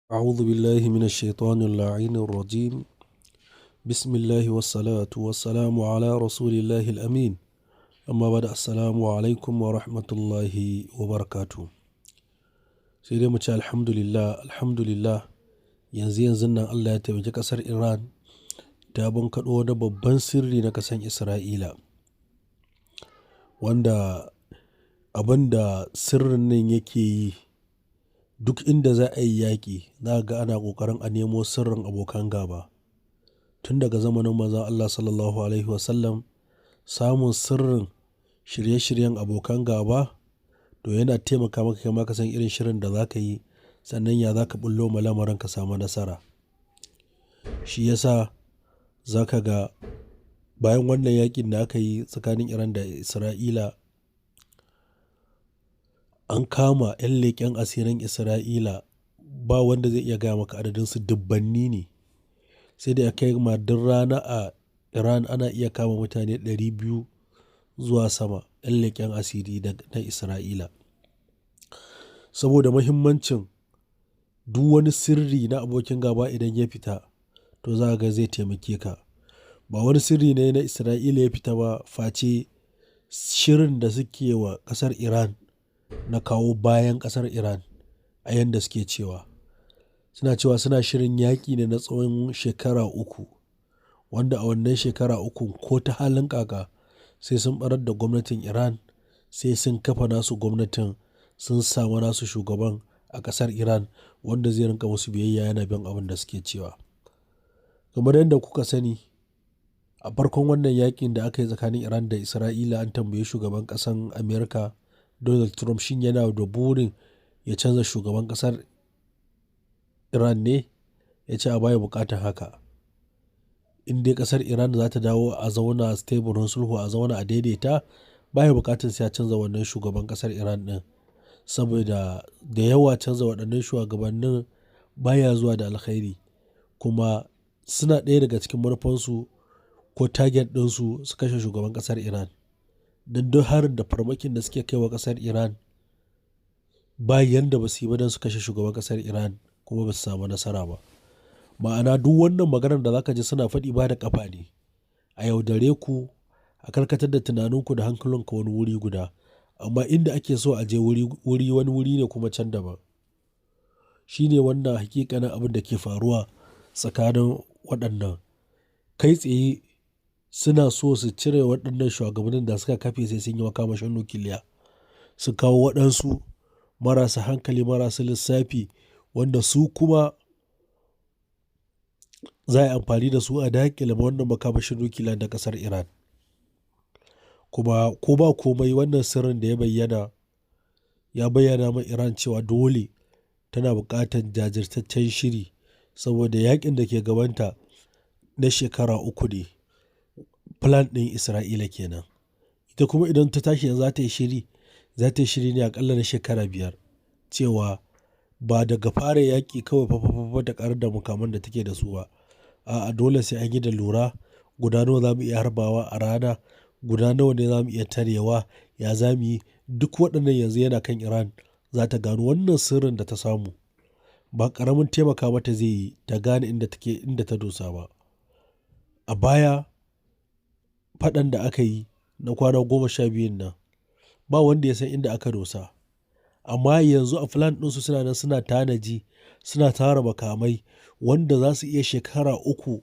أعوذ بالله من الشيطان اللعين الرجيم. بسم الله والصلاة والسلام على رسول الله الأمين. أما بعد السلام عليكم ورحمة الله وبركاته. سيدي متى الحمد لله yanzu nan Allah ya taimaki ƙasar Iran ta bankaɗo wani babban sirri na ƙasar Isra'ila, wanda abin da sirrin nan yake yi, duk inda za a yi yaƙi za ga ana ƙoƙarin a nemo sirrin abokan gaba. Tun daga zamanin manzon Allah sallallahu alaihi wasallam, samun sirrin shirye-shiryen abokan gaba to yana taimaka maka kai ma ka san irin shirin da za ka yi, sannan ya za ka ɓullo ma lamarin ka samu nasara. Shi yasa za ka ga bayan wannan yaƙin da aka yi tsakanin Iran da Isra'ila, an kama 'yan leƙen asirin Isra'ila ba wanda zai iya gaya maka adadinsu, dubbanni ne. Sai da ya kai ma duk rana a Iran ana iya kama mutane 200 zuwa sama, 'yan leƙen asiri na Isra'ila. Saboda muhimmancin duk wani sirri na abokin gaba idan ya fita, to za ga zai taimake ka. Ba wani sirri ne na Isra'ila ya fita ba face shirin da suke wa ƙasar Iran na kawo bayan ƙasar Iran, a yanda suke cewa. Suna cewa suna shirin yaƙi ne na tsawon shekara 3, wanda a wannan shekara 3 ko ta halin kaka sai sun ɓarar da gwamnatin Iran, sai sun kafa nasu gwamnatin, sun samu nasu shugaban a ƙasar Iran wanda zai rinka musu biyayya yana bin abin da suke cewa. Kamar yadda kuka sani, a farkon wannan yaƙin da aka yi tsakanin Iran da Isra'ila, an tambayi shugaban ƙasar Amerika Donald Trump shin yana da burin ya canza shugaban ƙasar Iran ne. Ya ce a baya buƙatar haka. In dai ƙasar Iran za ta dawo a zauna a teburin sulhu, a zauna a daidaita, baya buƙatar sai a canza wannan shugaban ƙasar Iran ɗin, saboda da yawa canza waɗannan shugabannin baya zuwa da alkhairi, kuma suna ɗaya daga cikin manufansu ko target ɗinsu su kashe shugaban ƙasar Iran. Don duk harin da farmakin da suke kai wa ƙasar Iran, ba yanda ba su yi ba don su kashe shugaban ƙasar Iran, kuma ba su samu nasara ba. Ma'ana duk wannan maganar da zaka ji suna faɗi ba da ƙafa ne, a yaudare ku, a karkatar da tunaninku da hankalinku wani wuri guda, amma inda ake so a je wani wuri ne kuma can daban. Shi ne wannan hakikanin abin da ke faruwa tsakanin waɗannan. Kai tsaye suna so su cire waɗannan shugabannin da suka kafe sai sun yi makamashin nukiliya, su kawo waɗansu marasa hankali, marasa lissafi, wanda su kuma za a yi amfani da su a daƙile wannan makamashin nukiliya da ƙasar Iran. Kuma ko ba komai, wannan sirrin da ya bayyana ma Iran cewa dole tana buƙatar jajirtaccen shiri, saboda yaƙin da ke gabanta na shekara 3 ne. Plan ɗin Isra'ila kenan. Ita kuma idan ta tashi za ta yi shiri, za ta yi shiri ne aƙalla na shekara 5, cewa ba daga fara yaƙi kawai fafafafa da ƙarar da mukaman da take da su ba. A'a, dole sai an yi da lura, guda nawa za mu iya harbawa a rana, guda nawa ne za mu iya tarewa, ya za mu yi. Duk waɗannan yanzu yana kan Iran za ta gano wannan sirrin da ta samu. Ba ƙaramin taimaka mata zai yi ta gane inda ta dosa ba. A baya faɗan da aka yi na kwana 12 nan, ba wanda ya san inda aka dosa. Amma yanzu a filan ɗinsu suna nan suna tanaji, suna tara makamai wanda za su iya shekara 3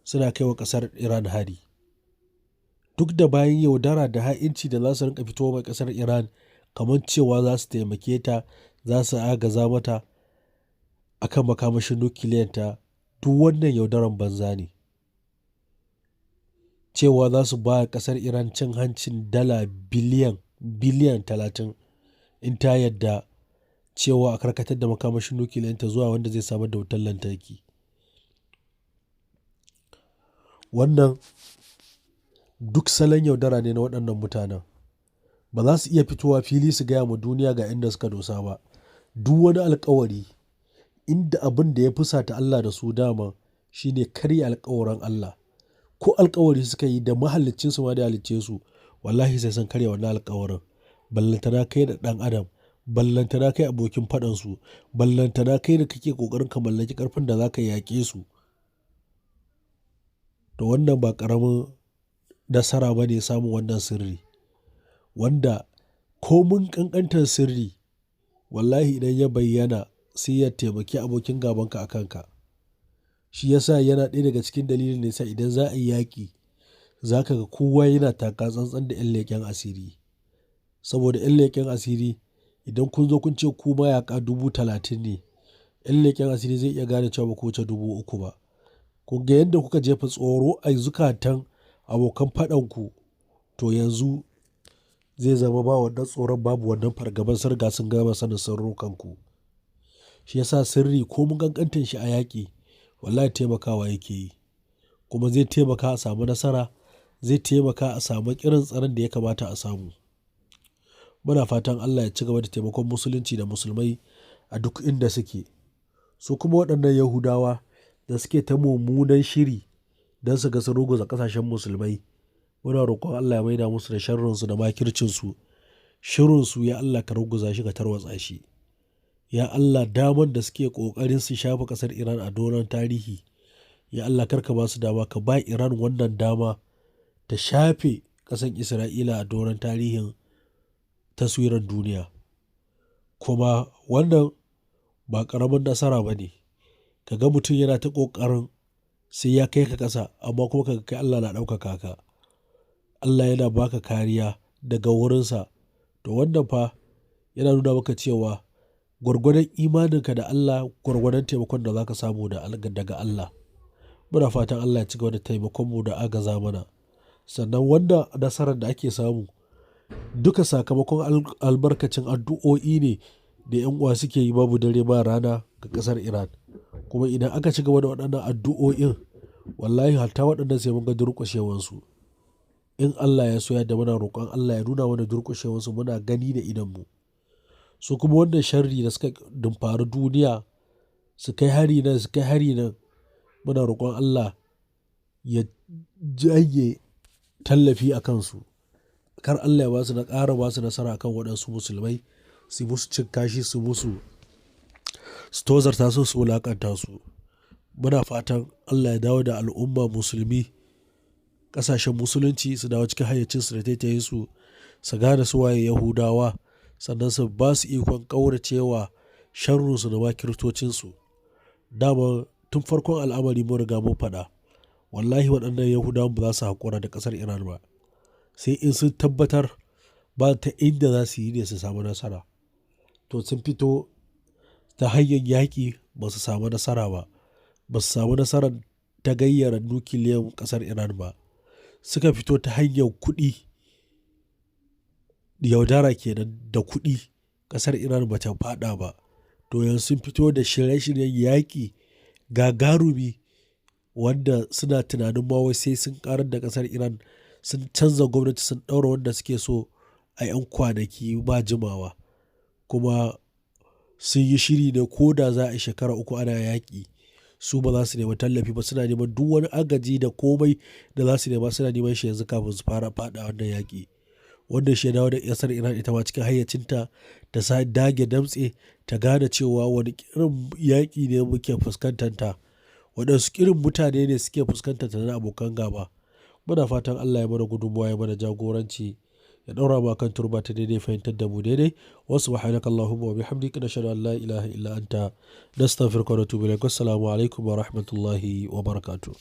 suna kai wa ƙasar Iran hari. Duk da bayan yaudara da ha'inci da za su rinka fitowa mai ƙasar Iran, kamar cewa za su taimake ta, za su agaza mata akan makamashin nukiliyanta, duk wannan yaudaran banza ne. Cewa za su ba ƙasar Iran cin hancin dala biliyan 30 in ta yadda cewa a karkatar da makamashin nukiliyanta zuwa wanda zai samar da wutar lantarki. Wannan duk salon yaudara ne na waɗannan mutanen. Ba za su iya fitowa fili su gaya ma duniya ga inda suka dosa ba. Duk wani alkawari, inda abin da ya fusata Allah da su dama shine karya alkawarin Allah. Ko alkawari suka yi da mahaliccinsu ma da halicce su, wallahi sai sun karya wannan alkawarin. Ballantana kai da ɗan adam ballantana kai abokin faɗansu, ballantana kai da kake ƙoƙarin ka mallaki ƙarfin da za ka yaƙe su. To wannan ba ƙaramin nasara ba ne samun wannan sirri, wanda komin ƙanƙantar sirri wallahi idan ya bayyana sai ya taimaki abokin gabanka a kanka. Shi yasa yana ɗaya daga cikin dalilin da yasa idan za a yi yaƙi za ka ga kowa yana taka tsantsan da 'yan leƙen asiri. Saboda 'yan leƙen asiri idan kun zo kun ce ku mayaƙa 30,000 ne, 'yan leƙen asiri zai iya gane cewa ba ku wuce 3,000 ba. Kun ga yadda kuka jefa tsoro a zukatan abokan faɗanku, to yanzu zai zama ba wannan tsoron, babu wannan fargaban, sun riga sun gama sanin sirrukanku. Shi yasa sirri ko mun ƙanƙantar shi a yaƙi wallahi taimakawa yake yi, kuma zai taimaka a samu nasara, zai taimaka a samu irin tsaron da ya kamata a samu. Muna fatan Allah ya ci gaba da taimakon musulunci da musulmai a duk inda suke. Su kuma waɗannan Yahudawa da suke ta mummunan shiri don su ga sun ruguza ƙasashen musulmai, muna roƙon Allah ya maida musu da sharrinsu da makircinsu. Shirinsu ya Allah ka ruguza shi, ka tarwatsa shi. Ya Allah, daman da suke ƙoƙarin su shafa ƙasar Iran a doron tarihi, ya Allah karka ba su dama, ka ba Iran wannan dama ta shafe ƙasar Isra'ila a doron tarihin taswirar duniya. Kuma wannan ba ƙaramin nasara ba ne. Ka ga mutum yana ta ƙoƙarin sai ya kai ka ƙasa, amma kuma ka kai Allah na ɗaukaka ka. Allah yana baka kariya daga wurinsa. To wannan fa yana nuna maka cewa gwargwadon imaninka da Allah, gwargwadon taimakon da za ka samu daga Allah. Muna fatan Allah ya ci gaba da taimakonmu da agaza mana. Sannan wannan nasarar da ake samu duka sakamakon albarkacin addu'o'i ne da 'yan uwa suke yi babu dare ba rana ga ƙasar Iran. Kuma idan aka ci gaba da waɗannan addu'o'in, wallahi hatta waɗannan sai mun ga durƙushewansu. In Allah ya so yadda, muna roƙon Allah ya nuna mana durƙushewansu, muna gani da idonmu. Su kuma wannan sharri da suka dumfari duniya, su kai hari nan, su kai hari nan, muna roƙon Allah ya janye tallafi a kansu. Kar Allah ya ƙara ba su nasara akan waɗansu musulmai, su musu cin kashi, su tozarta su, su wulaƙanta su. Muna fatan Allah ya dawo da al'umma musulmi, ƙasashen musulunci su dawo cikin hayyacinsu da taitaye su gane su waye Yahudawa, sannan su ba su ikon ƙauracewa sharrunsu da makirtocinsu. Dama tun farkon al'amari mun riga mun faɗa, wallahi waɗannan Yahudawan ba za su haƙura da ƙasar Iran ba, sai in sun tabbatar ba ta inda za su yi ne su samu nasara. To sun fito ta hanyar yaƙi, ba su samu nasara ba, ba su samu nasarar ta gayyara nukiliyan ƙasar Iran ba. Suka fito ta hanyar kuɗi, yaudara kenan da kuɗi, ƙasar Iran ba ta faɗa ba. To yanzu sun fito da shirye-shiryen yaƙi gagarumi, wanda suna tunanin ma wai sai sun ƙarar da ƙasar Iran, sun canza gwamnati, sun ɗaura wanda suke so a 'yan kwanaki ba jimawa. Kuma sun yi shiri ne ko da za a yi shekara 3 ana yaƙi, su ba za su nemi tallafi ba, suna neman duk wani agaji da komai da za su nema, suna neman shi yanzu kafin su fara faɗa wannan yaƙi. Wanda shi ya dawo da ƙasar Iran ita ma cikin hayyacinta, ta sa dage damtse, ta gane cewa wani irin yaƙi ne muke fuskantanta, waɗansu irin mutane ne suke fuskantanta na abokan gaba. Muna fatan Allah ya mana gudunmawa, ya mana jagoranci, ya ɗaura ma kan turba ta daidai, fahimtar da mu daidai. Wasu subhanakallahumma wa bihamdika, nashhadu an la ilaha illa anta, nastaghfiruka wa natubu ilaik. Assalamu alaikum wa rahmatullahi wa barakatuh.